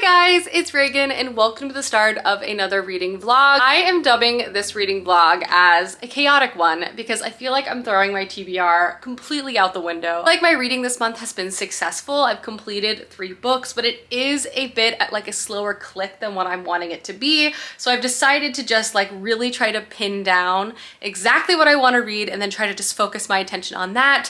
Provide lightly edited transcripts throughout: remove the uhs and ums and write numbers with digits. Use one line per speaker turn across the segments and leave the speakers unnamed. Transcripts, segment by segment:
guys, it's Reagan and welcome to the start of another reading vlog. I am dubbing this reading vlog as a chaotic one because I feel like I'm throwing my TBR completely out the window. Like my reading this month has been successful. I've completed 3 books, but it is a bit at like a slower click than what I'm wanting it to be. So I've decided to just like really try to pin down exactly what I want to read and then try to just focus my attention on that.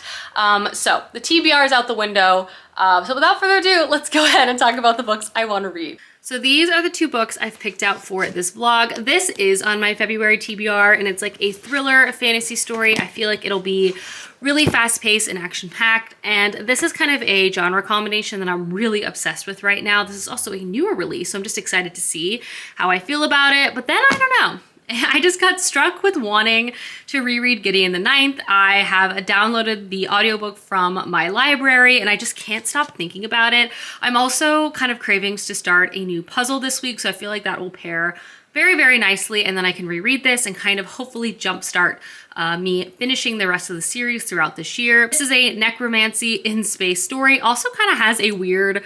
So the TBR is out the window. So without further ado, let's go ahead and talk about the books I want to read. So these are the 2 books I've picked out for this vlog. This is on my February TBR and it's like a thriller, a fantasy story. I feel like it'll be really fast-paced and action-packed. And this is kind of a genre combination that I'm really obsessed with right now. This is also a newer release, so I'm just excited to see how I feel about it. But then I don't know. I just got struck with wanting to reread Gideon the Ninth. I have downloaded the audiobook from my library and I just can't stop thinking about it. I'm also kind of cravings to start a new puzzle this week, so I feel like that will pair very, very nicely, and then I can reread this and kind of hopefully jumpstart me finishing the rest of the series throughout this year. This is a necromancy in space story. Also kind of has a weird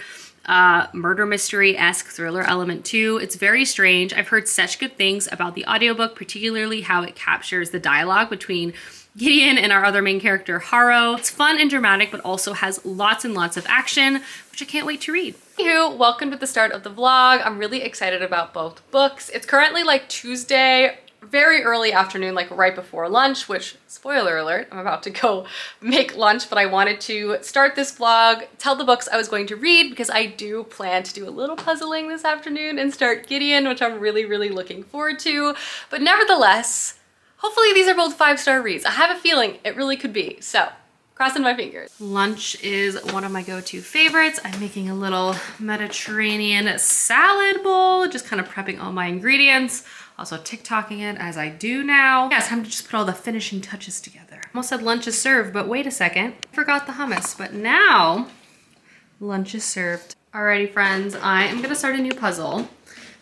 murder mystery-esque thriller element too. It's very strange. I've heard such good things about the audiobook, particularly how it captures the dialogue between Gideon and our other main character, Haro. It's fun and dramatic, but also has lots and lots of action, which I can't wait to read. Anywho, welcome to the start of the vlog. I'm really excited about both books. It's currently like Tuesday, very early afternoon, like right before lunch, which, spoiler alert, I'm about to go make lunch, but I wanted to start this vlog, tell the books I was going to read because I do plan to do a little puzzling this afternoon and start Gideon, which I'm really, really looking forward to. But nevertheless, hopefully these are both 5-star reads. I have a feeling it really could be, so crossing my fingers. Lunch is one of my go-to favorites. I'm making a little Mediterranean salad bowl, just kind of prepping all my ingredients. Also TikToking it as I do now. Yeah, it's time to just put all the finishing touches together. Almost said lunch is served, but wait a second. Forgot the hummus, but now lunch is served. Alrighty friends, I am gonna start a new puzzle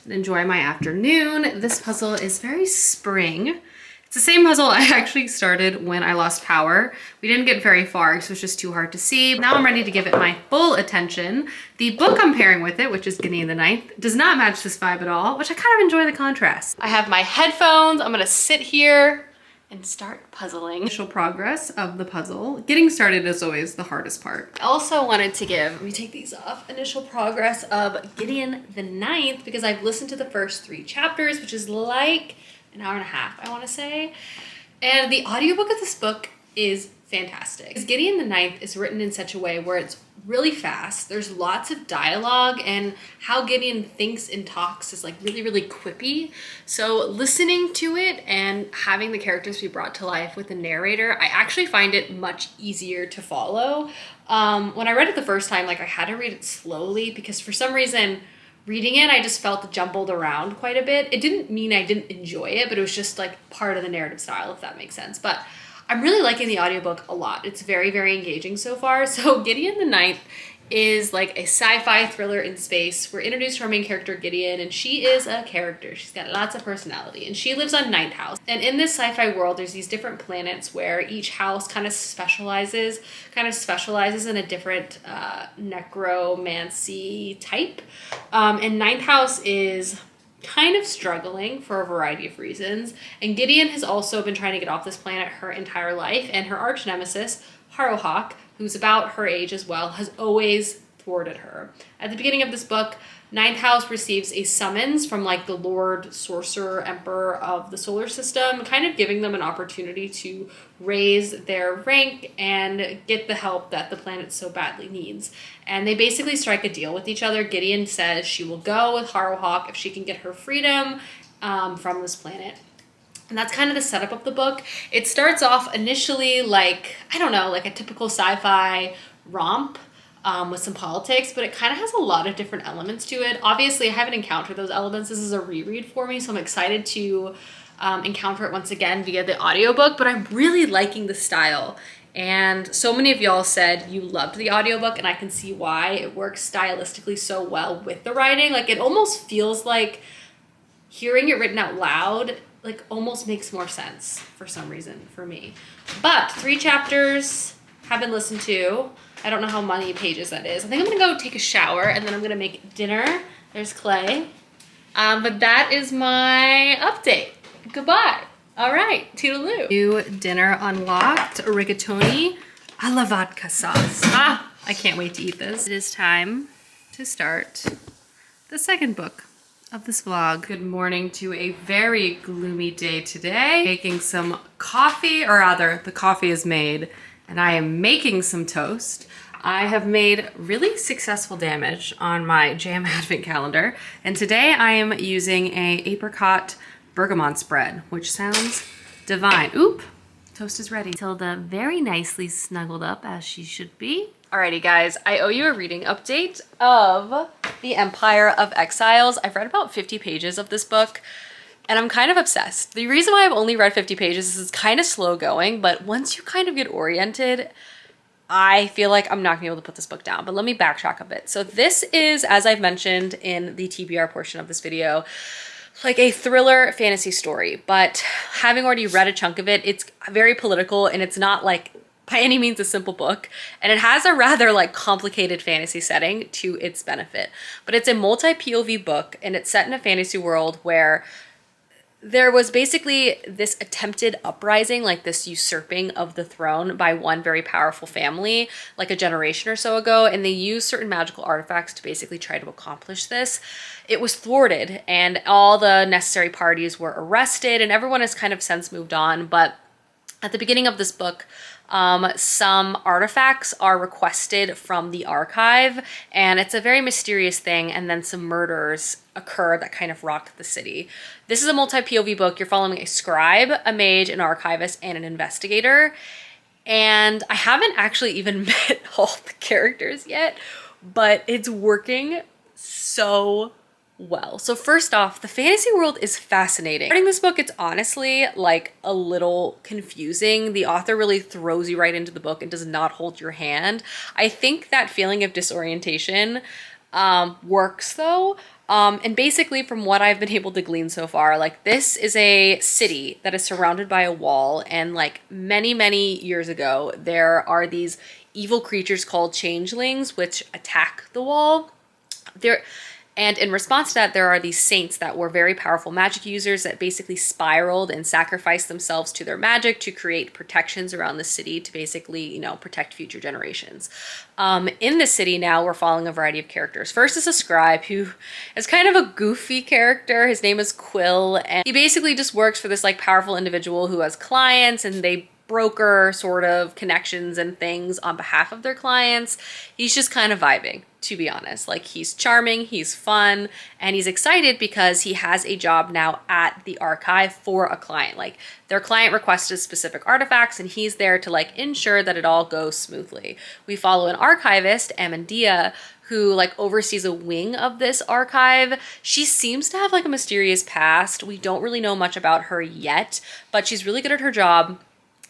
and enjoy my afternoon. This puzzle is very spring. It's the same puzzle I actually started when I lost power. We didn't get very far because it was just too hard to see. Now I'm ready to give it my full attention. The book I'm pairing with it, which is Gideon the Ninth, does not match this vibe at all, which I kind of enjoy the contrast. I have my headphones. I'm gonna sit here and start puzzling. Initial progress of the puzzle. Getting started is always the hardest part. I also wanted to give, let me take these off, initial progress of Gideon the Ninth because I've listened to the first 3 chapters, which is like an hour and a half, I want to say. And the audiobook of this book is fantastic. Gideon the Ninth is written in such a way where it's really fast. There's lots of dialogue and how Gideon thinks and talks is like really, really quippy. So listening to it and having the characters be brought to life with the narrator, I actually find it much easier to follow. When I read it the first time, like I had to read it slowly because for some reason, reading it, I just felt jumbled around quite a bit. It didn't mean I didn't enjoy it, but it was just like part of the narrative style, if that makes sense. But I'm really liking the audiobook a lot. It's very, very engaging so far. So Gideon the Ninth is like a sci-fi thriller in space. We're introduced to our main character, Gideon, and she is a character. She's got lots of personality, and she lives on Ninth House. And in this sci-fi world, there's these different planets where each house kind of specializes in a different necromancy type. And Ninth House is kind of struggling for a variety of reasons. And Gideon has also been trying to get off this planet her entire life, and her arch nemesis, Harrowhawk, who's about her age as well, has always thwarted her. At the beginning of this book, Ninth House receives a summons from like the Lord Sorcerer Emperor of the solar system, kind of giving them an opportunity to raise their rank and get the help that the planet so badly needs. And they basically strike a deal with each other. Gideon says she will go with Harrowhawk if she can get her freedom from this planet. And that's kind of the setup of the book. It starts off initially like, I don't know, like a typical sci-fi romp with some politics, but it kind of has a lot of different elements to it. Obviously, I haven't encountered those elements. This is a reread for me, so I'm excited to encounter it once again via the audiobook, but I'm really liking the style. And so many of y'all said you loved the audiobook, and I can see why. It works stylistically so well with the writing. Like, it almost feels like hearing it written out loud like almost makes more sense for some reason for me. But 3 chapters have been listened to. I don't know how many pages that is. I think I'm gonna go take a shower and then I'm gonna make dinner There's Clay. But that is my update. Goodbye. All right, toodaloo. New dinner unlocked, rigatoni a la vodka sauce. I can't wait to eat this. It is time to start the second book of this vlog. Good morning to a very gloomy day today. Making some coffee, or rather the coffee is made and I am making some toast. I have made really successful damage on my jam advent calendar, and today I am using a apricot bergamot spread, which sounds divine. Oop, toast is ready. Tilda very nicely snuggled up as she should be. Alrighty guys, I owe you a reading update of The Empire of Exiles. I've read about 50 pages of this book and I'm kind of obsessed. The reason why I've only read 50 pages is it's kind of slow going, but once you kind of get oriented, I feel like I'm not gonna be able to put this book down, but let me backtrack a bit. So this is, as I've mentioned in the TBR portion of this video, like a thriller fantasy story, but having already read a chunk of it, it's very political and it's not like by any means a simple book. And it has a rather like complicated fantasy setting to its benefit, but it's a multi-POV book and it's set in a fantasy world where there was basically this attempted uprising, like this usurping of the throne by one very powerful family, like a generation or so ago, and they used certain magical artifacts to basically try to accomplish this. It was thwarted, and all the necessary parties were arrested, and everyone has kind of since moved on, but at the beginning of this book, some artifacts are requested from the archive, and it's a very mysterious thing, and then some murders occur that kind of rock the city. This is a multi-POV book. You're following a scribe, a mage, an archivist, and an investigator, and I haven't actually even met all the characters yet, but it's working so well. So first off, the fantasy world is fascinating. Reading this book, it's honestly like a little confusing. The author really throws you right into the book and does not hold your hand. I think that feeling of disorientation works though. And basically from what I've been able to glean so far, like this is a city that is surrounded by a wall, and like many, many years ago, there are these evil creatures called changelings which attack the wall. And in response to that, there are these saints that were very powerful magic users that basically spiraled and sacrificed themselves to their magic to create protections around the city to basically, you know, protect future generations. In the city now, we're following a variety of characters. First is a scribe who is kind of a goofy character. His name is Quill, and he basically just works for this like powerful individual who has clients, and they broker sort of connections and things on behalf of their clients. He's just kind of vibing, to be honest. Like he's charming, he's fun, and he's excited because he has a job now at the archive for a client. Like their client requested specific artifacts and he's there to like ensure that it all goes smoothly. We follow an archivist, Amandia, who like oversees a wing of this archive. She seems to have like a mysterious past. We don't really know much about her yet, but she's really good at her job.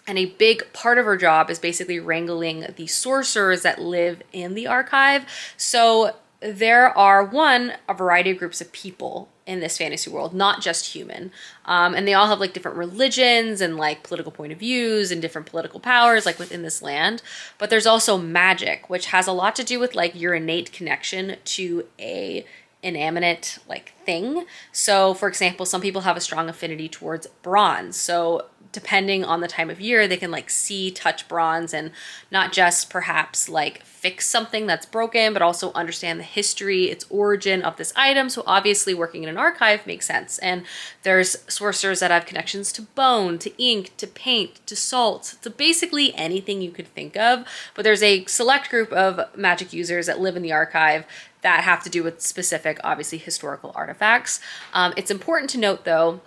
And a big part of her job is basically wrangling the sorcerers that live in the archive. So there are a variety of groups of people in this fantasy world, not just human. And they all have like different religions and like political point of views and different political powers like within this land. But there's also magic, which has a lot to do with like your innate connection to a inanimate like thing. So for example, some people have a strong affinity towards bronze. So depending on the time of year, they can like see, touch bronze, and not just perhaps like fix something that's broken, but also understand the history, its origin of this item. So obviously working in an archive makes sense. And there's sorcerers that have connections to bone, to ink, to paint, to salt, to basically anything you could think of. But there's a select group of magic users that live in the archive that have to do with specific, obviously, historical artifacts. It's important to note though,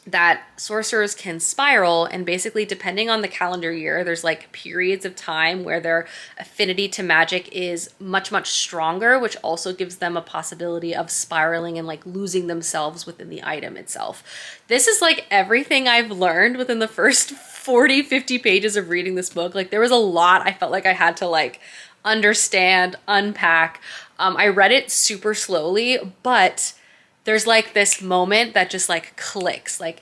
that sorcerers can spiral, and basically depending on the calendar year, there's like periods of time where their affinity to magic is much, much stronger, which also gives them a possibility of spiraling and like losing themselves within the item itself. This is like everything I've learned within the first 40, 50 pages of reading this book. Like there was a lot I felt like I had to like understand, unpack. I read it super slowly, but there's like this moment that just like clicks. Like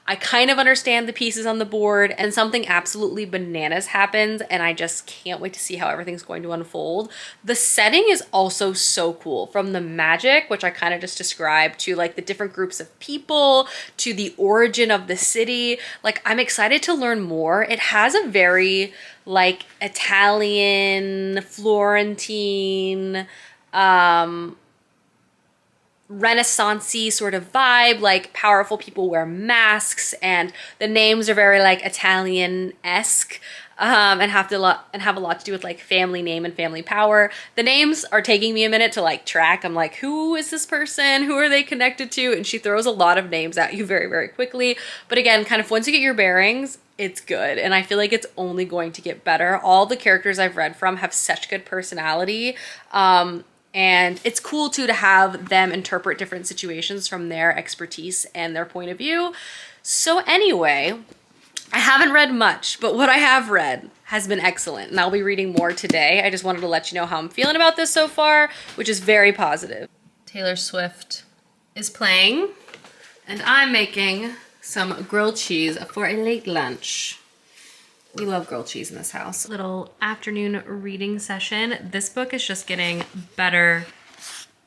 I kind of understand the pieces on the board, and something absolutely bananas happens, and I just can't wait to see how everything's going to unfold. The setting is also so cool, from the magic, which I kind of just described, to like the different groups of people, to the origin of the city. Like, I'm excited to learn more. It has a very like Italian, Florentine, Renaissance-y sort of vibe. Like, powerful people wear masks, and the names are very like Italian-esque, and have a lot to do with like family name and family power. The names are taking me a minute to like track. I'm like, who is this person? Who are they connected to? And she throws a lot of names at you very, very quickly. But again, kind of once you get your bearings, it's good. And I feel like it's only going to get better. All the characters I've read from have such good personality. And it's cool too to have them interpret different situations from their expertise and their point of view. So anyway, I haven't read much, but what I have read has been excellent, and I'll be reading more today. I just wanted to let you know how I'm feeling about this so far, which is very positive. Taylor Swift is playing, and I'm making some grilled cheese for a late lunch. We love grilled cheese in this house. Little afternoon reading session. This book is just getting better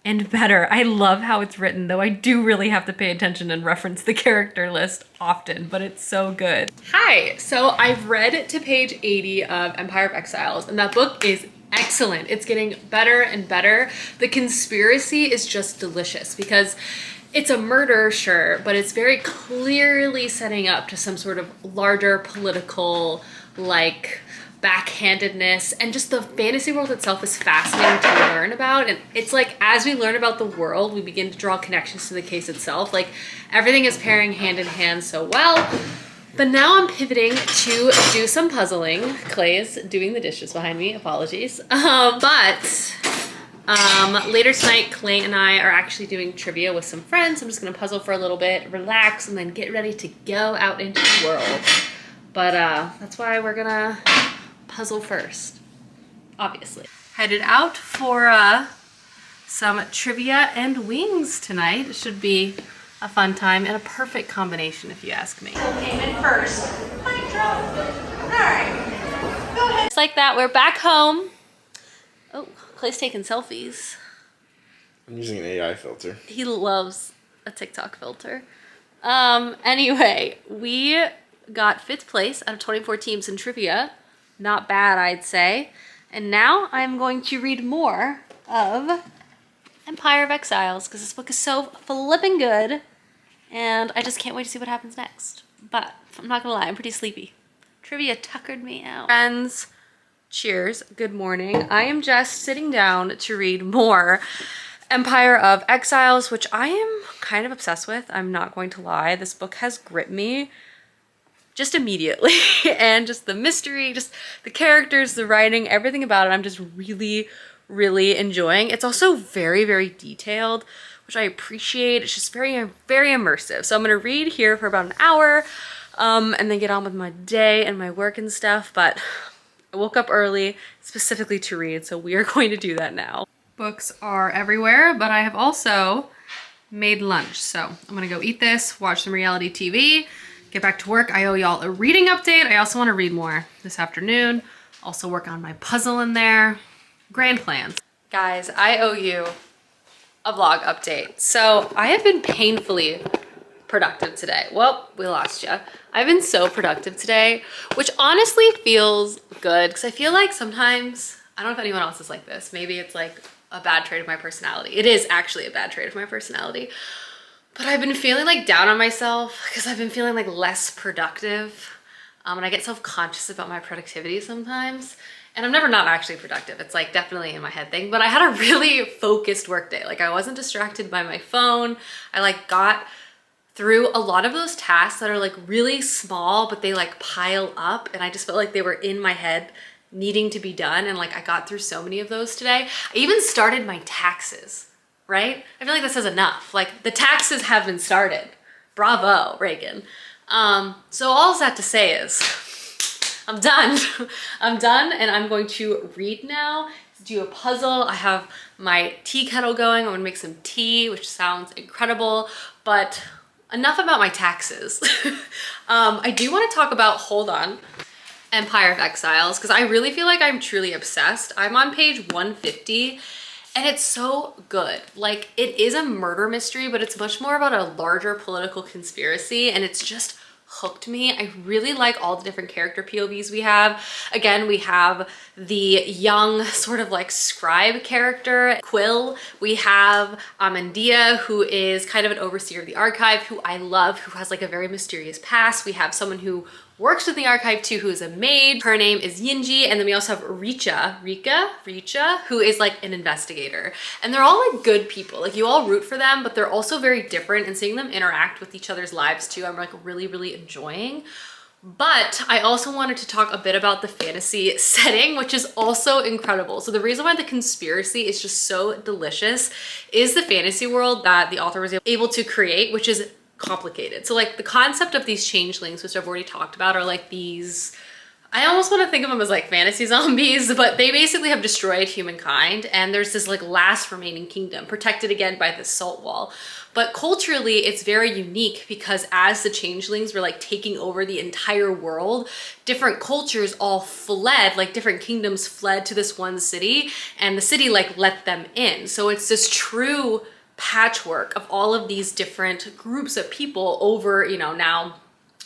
and better. I love how it's written, though I do really have to pay attention and reference the character list often, but it's so good. Hi, so I've read to page 80 of Empire of Exiles, and that book is excellent. It's getting better and better. The conspiracy is just delicious because it's a murder, sure, but it's very clearly setting up to some sort of larger political, like, backhandedness, and just the fantasy world itself is fascinating to learn about. And it's like, as we learn about the world, we begin to draw connections to the case itself. Like, everything is pairing hand in hand so well. But now I'm pivoting to do some puzzling. Clay is doing the dishes behind me, apologies. Later tonight, Clay and I are actually doing trivia with some friends. I'm just gonna puzzle for a little bit, relax, and then get ready to go out into the world. But that's why we're gonna puzzle first, obviously. Headed out for some trivia and wings tonight. It should be a fun time and a perfect combination, if you ask me. Came in first. All right, go ahead. Just like that, we're back home. Oh, Clay's taking selfies.
I'm using an AI filter.
He loves a TikTok filter. Anyway, we got 5th place out of 24 teams in trivia. Not bad, I'd say. And now I'm going to read more of Empire of Exiles, because this book is so flipping good, and I just can't wait to see what happens next. But I'm not gonna lie, I'm pretty sleepy. Trivia tuckered me out. Friends, cheers, good morning. I am just sitting down to read more Empire of Exiles, which I am kind of obsessed with. I'm not going to lie. This book has gripped me just immediately. And just the mystery, just the characters, the writing, everything about it, I'm just really, really enjoying. It's also very, very detailed, which I appreciate. It's just very, very immersive. So I'm gonna read here for about an hour, and then get on with my day and my work and stuff. But I woke up early specifically to read, so we are going to do that now. Books are everywhere, but I have also made lunch. So I'm gonna go eat this, watch some reality TV, get back to work. I owe y'all a reading update. I also wanna read more this afternoon. Also work on my puzzle in there. Grand plans. Guys, I owe you a vlog update. So I have been painfully productive today. Well, we lost you. I've been so productive today, which honestly feels good, because I feel like sometimes, I don't know if anyone else is like this, maybe it's like a bad trait of my personality. It is actually a bad trait of my personality. But I've been feeling like down on myself because I've been feeling like less productive. And I get self-conscious about my productivity sometimes. And I'm never not actually productive. It's like definitely in my head thing. But I had a really focused work day. Like, I wasn't distracted by my phone. I like got through a lot of those tasks that are like really small, but they like pile up. And I just felt like they were in my head needing to be done. And like, I got through so many of those today. I even started my taxes, right? I feel like that says enough. Like, the taxes have been started. Bravo, Reagan. So all that to say is, I'm done. I'm done, and I'm going to read now, do a puzzle. I have my tea kettle going. I'm gonna make some tea, which sounds incredible, but enough about my taxes. I do want to talk about, hold on, Empire of Exiles, because I really feel like I'm truly obsessed. I'm on page 150 and it's so good. Like, it is a murder mystery, but it's much more about a larger political conspiracy, and it's just hooked me. I really like all the different character POVs we have. Again, we have the young sort of like scribe character, Quill. We have Amandia, who is kind of an overseer of the archive, who I love, who has like a very mysterious past. We have someone who works with the archive too, who is a maid. Her name is Yinji. And then we also have Richa, who is like an investigator. And they're all like good people. Like, you all root for them, but they're also very different, and seeing them interact with each other's lives too, I'm like really, really enjoying. But I also wanted to talk a bit about the fantasy setting, which is also incredible. So the reason why the conspiracy is just so delicious is the fantasy world that the author was able to create, which is complicated. So like the concept of these changelings, which I've already talked about, are like these, I almost want to think of them as like fantasy zombies, but they basically have destroyed humankind, and there's this like last remaining kingdom protected again by this salt wall. But culturally, it's very unique because as the changelings were like taking over the entire world, different cultures all fled, like different kingdoms fled to this one city, and the city like let them in. So it's this true patchwork of all of these different groups of people over, you know, now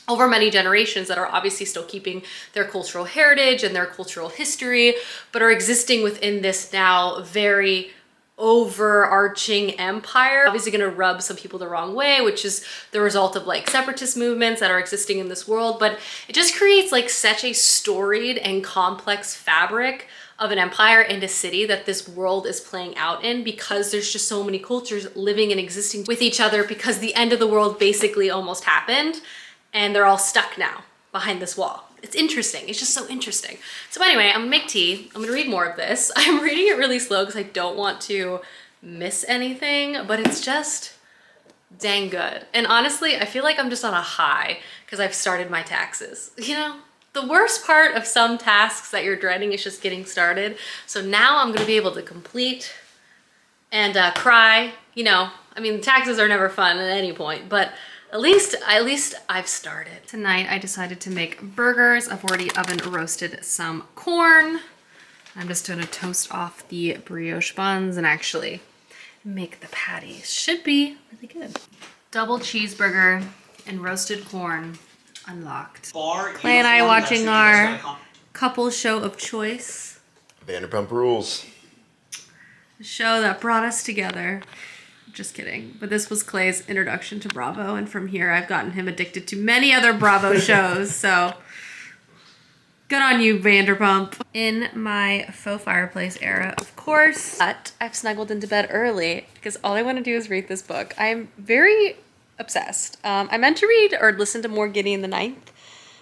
over many generations, that are obviously still keeping their cultural heritage and their cultural history, but are existing within this now very overarching empire. Obviously gonna rub some people the wrong way, which is the result of like separatist movements that are existing in this world, but it just creates like such a storied and complex fabric of an empire and a city that this world is playing out in, because there's just so many cultures living and existing with each other, because the end of the world basically almost happened and they're all stuck now behind this wall. It's interesting. It's just so interesting. So anyway, I'm gonna make tea. I'm gonna read more of this. I'm reading it really slow because I don't want to miss anything, but it's just dang good. And honestly, I feel like I'm just on a high because I've started my taxes. You know, the worst part of some tasks that you're dreading is just getting started. So now I'm gonna be able to complete and cry. You know, I mean, taxes are never fun at any point, but at least I've started. Tonight I decided to make burgers. I've already oven roasted some corn. I'm just gonna toast off the brioche buns and actually make the patties. Should be really good. Double cheeseburger and roasted corn unlocked. Clay and I watching our couple show of choice.
Vanderpump Rules.
The show that brought us together. Just kidding. But this was Clay's introduction to Bravo, and from here I've gotten him addicted to many other Bravo shows, so good on you, Vanderpump. In my faux fireplace era, of course. But I've snuggled into bed early because all I want to do is read this book. I'm very obsessed. I meant to read or listen to more Gideon the Ninth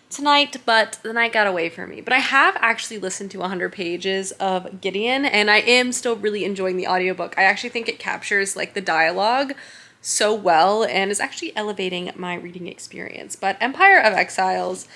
tonight, but the night got away from me. But I have actually listened to 100 pages of Gideon, and I am still really enjoying the audiobook. I actually think it captures like the dialogue so well and is actually elevating my reading experience. But Empire of Exiles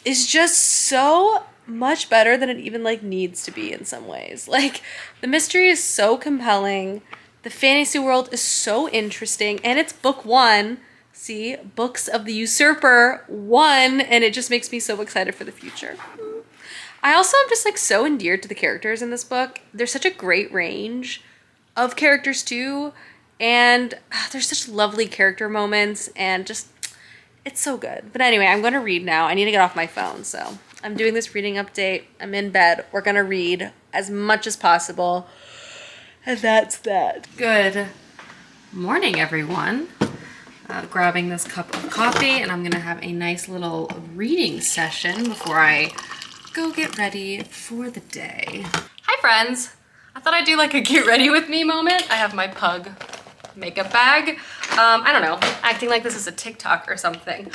is just so much better than it even like needs to be in some ways. Like, the mystery is so compelling, the fantasy world is so interesting, and it's book one. See, Books of the Usurper 1, and it just makes me so excited for the future. I also am just like so endeared to the characters in this book. There's such a great range of characters too, and there's such lovely character moments, and just, it's so good. But anyway, I'm gonna read now. I need to get off my phone, so I'm doing this reading update. I'm in bed. We're gonna read as much as possible, and that's that. Good morning, everyone. Grabbing this cup of coffee, and I'm gonna have a nice little reading session before I go get ready for the day. Hi friends! I thought I'd do like a get ready with me moment. I have my pug makeup bag. I don't know, acting like this is a TikTok or something,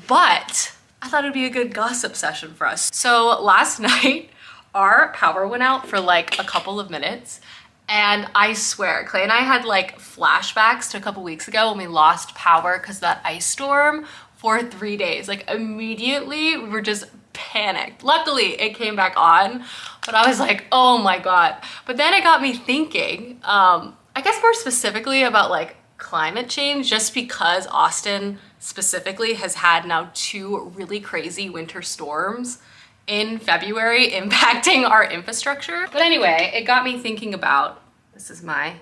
but I thought it'd be a good gossip session for us. So last night, our power went out for like a couple of minutes, and I swear, Clay and I had like flashbacks to a couple weeks ago when we lost power because of that ice storm for 3 days. Like, immediately we were just panicked. Luckily it came back on, but I was like, oh my God. But then it got me thinking, I guess more specifically about like climate change, just because Austin specifically has had now 2 really crazy winter storms in February impacting our infrastructure. But anyway, it got me thinking about, this is my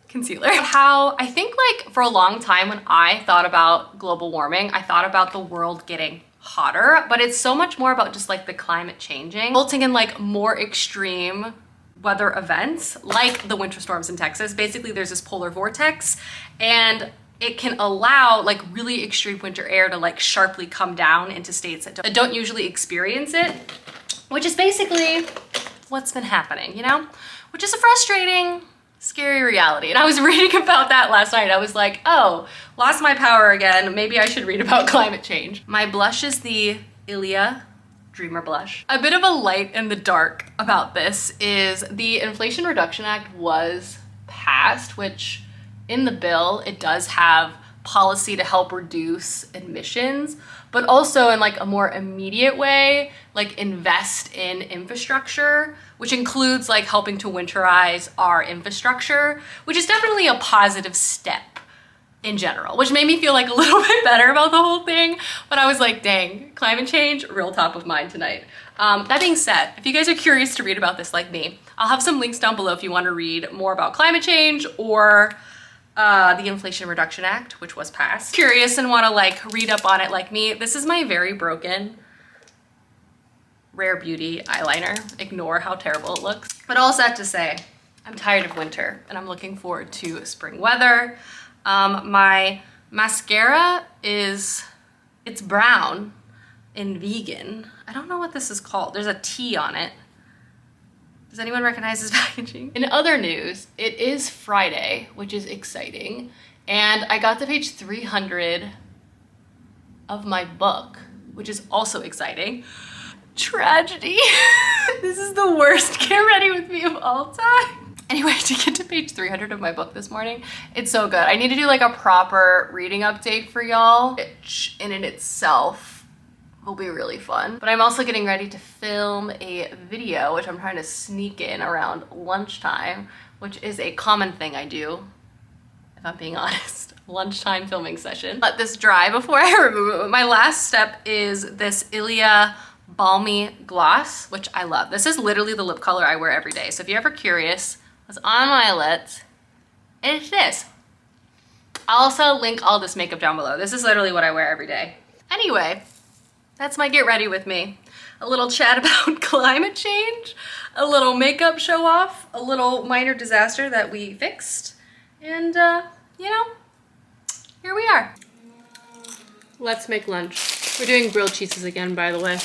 concealer, how I think like for a long time when I thought about global warming, I thought about the world getting hotter, but it's so much more about just like the climate changing, resulting in like more extreme weather events like the winter storms in Texas. Basically, there's this polar vortex and it can allow like really extreme winter air to like sharply come down into states that don't usually experience it, which is basically what's been happening, you know, which is a frustrating, scary reality. And I was reading about that last night. I was like, oh, lost my power again. Maybe I should read about climate change. My blush is the Ilia Dreamer blush. A bit of a light in the dark about this is the Inflation Reduction Act was passed, which in the bill, it does have policy to help reduce emissions, but also in like a more immediate way, like invest in infrastructure, which includes like helping to winterize our infrastructure, which is definitely a positive step in general, which made me feel like a little bit better about the whole thing. But I was like, dang, climate change, real top of mind tonight. That being said, if you guys are curious to read about this like me, I'll have some links down below if you want to read more about climate change or the Inflation Reduction Act, which was passed. Curious and want to like read up on it like me, this is my very broken Rare Beauty eyeliner. Ignore how terrible it looks. But all that to say, I'm tired of winter and I'm looking forward to spring weather. My mascara it's brown and vegan. I don't know what this is called. There's a T on it. Does anyone recognize this packaging? In other news, it is Friday, which is exciting. And I got to page 300 of my book, which is also exciting. Tragedy. This is the worst get ready with me of all time. Anyway, to get to page 300 of my book this morning, it's so good. I need to do like a proper reading update for y'all, which in itself will be really fun. But I'm also getting ready to film a video, which I'm trying to sneak in around lunchtime, which is a common thing I do, if I'm being honest. Lunchtime filming session. Let this dry before I remove it. My last step is this Ilia Balmy Gloss, which I love. This is literally the lip color I wear every day. So if you're ever curious what's on my lips, it's this. I'll also link all this makeup down below. This is literally what I wear every day. Anyway, that's my get ready with me. A little chat about climate change, a little makeup show off, a little minor disaster that we fixed, and you know, here we are. Let's make lunch. We're doing grilled cheeses again, by the way.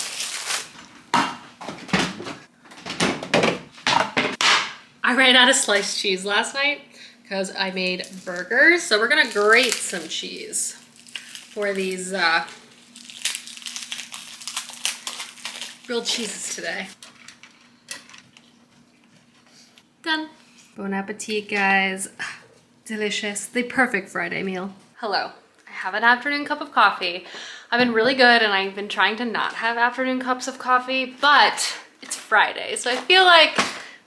I ran out of sliced cheese last night because I made burgers. So we're gonna grate some cheese for these grilled cheeses today. Done. Bon appetit, guys. Delicious. The perfect Friday meal. Hello. I have an afternoon cup of coffee. I've been really good and I've been trying to not have afternoon cups of coffee, but it's Friday, so I feel like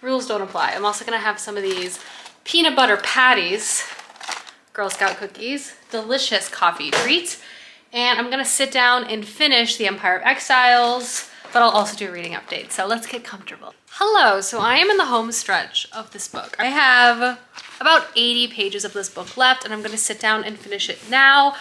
rules don't apply. I'm also gonna have some of these peanut butter patties, Girl Scout cookies, delicious coffee treats, and I'm gonna sit down and finish the Empire of Exiles, but I'll also do a reading update, so let's get comfortable. Hello, so I am in the home stretch of this book. I have about 80 pages of this book left, and I'm gonna sit down and finish it now.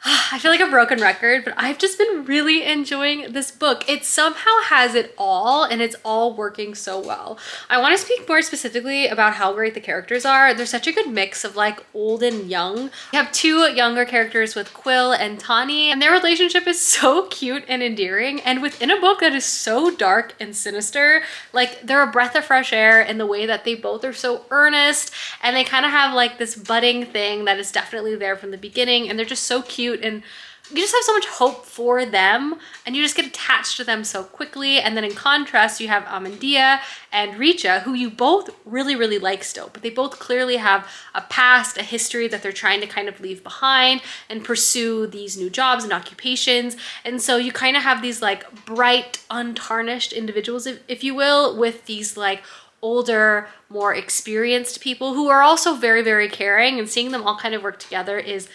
I feel like a broken record, but I've just been really enjoying this book. It somehow has it all, and it's all working so well. I want to speak more specifically about how great the characters are. There's such a good mix of like old and young. We have 2 younger characters with Quill and Tawny, and their relationship is so cute and endearing. And within a book that is so dark and sinister, like they're a breath of fresh air in the way that they both are so earnest, and they kind of have like this budding thing that is definitely there from the beginning, and they're just so cute. And you just have so much hope for them, and you just get attached to them so quickly. And then in contrast, you have Amandia and Richa, who you both really, really like still, but they both clearly have a past, a history that they're trying to kind of leave behind and pursue these new jobs and occupations. And so you kind of have these like bright, untarnished individuals, if you will, with these like older, more experienced people who are also very, very caring, and seeing them all kind of work together is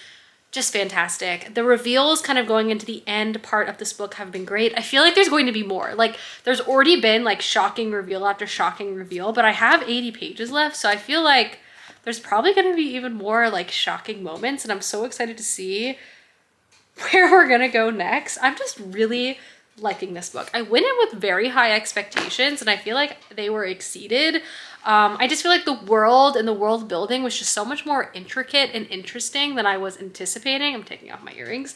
just fantastic. The reveals kind of going into the end part of this book have been great. I feel like there's going to be more. Like, there's already been like shocking reveal after shocking reveal, but I have 80 pages left, so I feel like there's probably going to be even more like shocking moments, and I'm so excited to see where we're gonna go next. I'm just really liking this book. I went in with very high expectations and I feel like they were exceeded. I just feel like the world and the world building was just so much more intricate and interesting than I was anticipating. I'm taking off my earrings.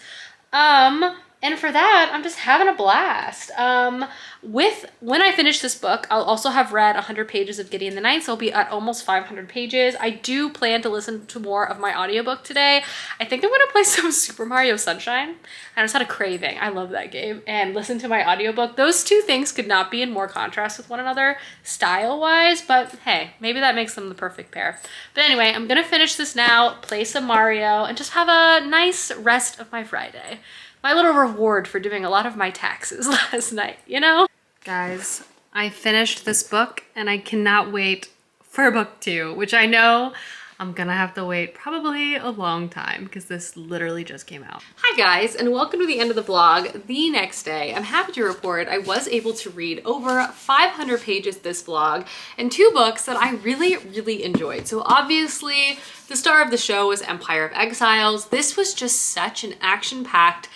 And for that, I'm just having a blast. When I finish this book, I'll also have read 100 pages of Gideon the Ninth, so I'll be at almost 500 pages. I do plan to listen to more of my audiobook today. I think I'm gonna play some Super Mario Sunshine. I just had a craving. I love that game. And listen to my audiobook. Those two things could not be in more contrast with one another style-wise, but hey, maybe that makes them the perfect pair. But anyway, I'm gonna finish this now, play some Mario, and just have a nice rest of my Friday. My little reward for doing a lot of my taxes last night, you know? Guys, I finished this book and I cannot wait for book 2, which I know I'm gonna have to wait probably a long time because this literally just came out. Hi guys, and welcome to the end of the vlog. The next day, I'm happy to report I was able to read over 500 pages this vlog and 2 books that I really, really enjoyed. So obviously, the star of the show was Empire of Exiles. This was just such an action-packed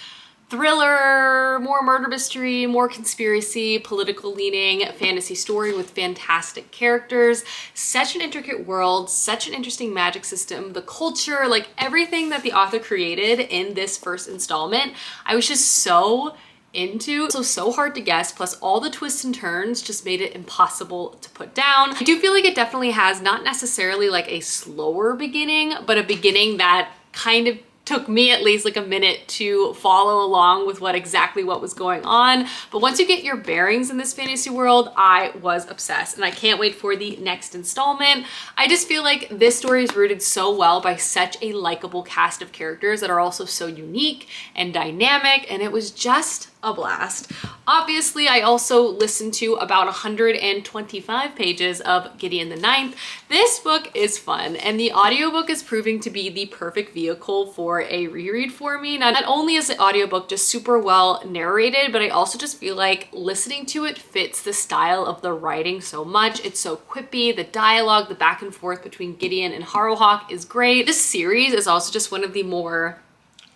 thriller, more murder mystery, more conspiracy, political leaning fantasy story with fantastic characters, such an intricate world, such an interesting magic system, the culture, like everything that the author created in this first installment, I was just so into. So hard to guess, plus all the twists and turns just made it impossible to put down. I do feel like it definitely has not necessarily like a slower beginning, but a beginning that kind of took me at least like a minute to follow along with what was going on. But once you get your bearings in this fantasy world, I was obsessed and I can't wait for the next installment. I just feel like this story is rooted so well by such a likable cast of characters that are also so unique and dynamic, and it was just a blast. Obviously, I also listened to about 125 pages of Gideon the Ninth. This book is fun, and the audiobook is proving to be the perfect vehicle for a reread for me. Now, not only is the audiobook just super well narrated, but I also just feel like listening to it fits the style of the writing so much. It's so quippy, the dialogue, the back and forth between Gideon and Harrowhawk is great. This series is also just one of the more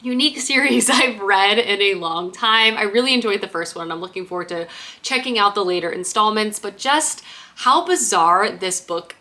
unique series I've read in a long time. I really enjoyed the first one. I'm looking forward to checking out the later installments, but just how bizarre this book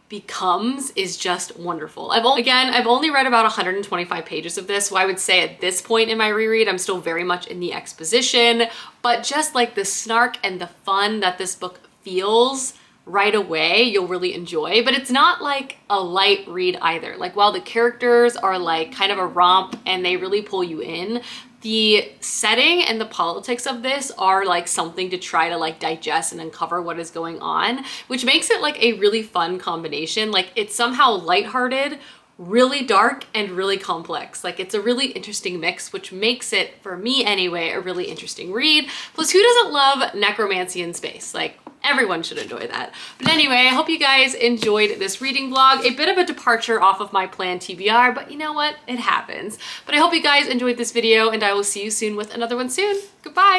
becomes is just wonderful. I've only read about 125 pages of this, so I would say at this point in my reread, I'm still very much in the exposition, but just like the snark and the fun that this book feels right away, you'll really enjoy. But it's not like a light read either. Like, while the characters are like kind of a romp and they really pull you in, the setting and the politics of this are like something to try to like digest and uncover what is going on, which makes it like a really fun combination. Like, it's somehow lighthearted, really dark, and really complex. Like, it's a really interesting mix, which makes it, for me anyway, a really interesting read. Plus, who doesn't love necromancy in space? Like, everyone should enjoy that. But anyway, I hope you guys enjoyed this reading vlog. A bit of a departure off of my planned TBR, but you know what? It happens. But I hope you guys enjoyed this video, and I will see you soon with another one soon. Goodbye!